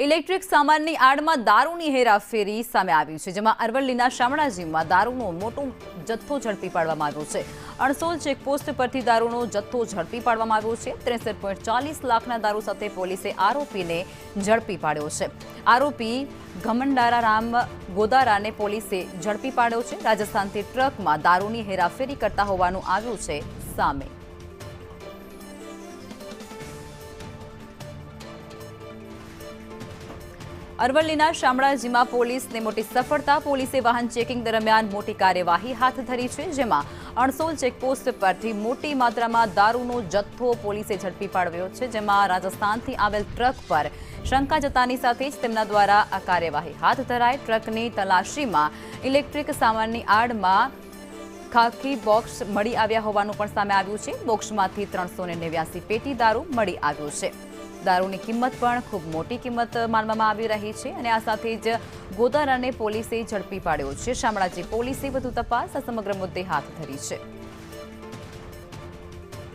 Electric સામાનની આડમાં દારૂની હેરાફેરી સામે આવી છે, જેમાં અરવલ્લીના શામળાજીમાં દારૂનો મોટો જથ્થો ઝડપી પાડવામાં આવ્યો છે। અણસોલ ચેકપોસ્ટ પરથી દારૂનો જથ્થો ઝડપી પાડવામાં આવ્યો છે। 63.40 લાખના દારૂ સાથે પોલીસે આરોપીને ઝડપી પાડ્યો છે। આરોપી ઘમંડારા રામ ગોદારાને પોલીસે ઝડપી પાડ્યો છે। રાજસ્થાનથી ટ્રકમાં દારૂની હેરાફેરી કરતા હોવાનું આવ્યું છે સામે। અરવલ્લીના શામળાજીમાં પોલીસને મોટી સફળતા। પોલીસે વાહન ચેકિંગ દરમિયાન મોટી કાર્યવાહી હાથ ધરી છે, જેમાં અણસોલ ચેકપોસ્ટ પરથી મોટી માત્રામાં દારૂનો જથ્થો પોલીસે ઝડપી પાડ્યો છે, જેમાં રાજસ્થાનથી આવેલ ટ્રક પર શંકા જતાની સાથે જ તેમના દ્વારા આ કાર્યવાહી હાથ ધરાઈ। ટ્રકની તલાશીમાં ઇલેક્ટ્રિક સામાનની આડમાં ખાખી બોક્સ મળી આવ્યા હોવાનું પણ સામે આવ્યું છે। બોક્સમાંથી 389 પેટી દારૂ મળી આવ્યો છે। દારૂની કિંમત પણ ખૂબ મોટી કિંમત માનવામાં આવી રહી છે અને આ સાથે જ ગોદારાને પોલીસે ઝડપી પાડ્યો છે। શામળાજી પોલીસે વધુ તપાસ આ સમગ્ર મુદ્દે હાથ ધરી છે।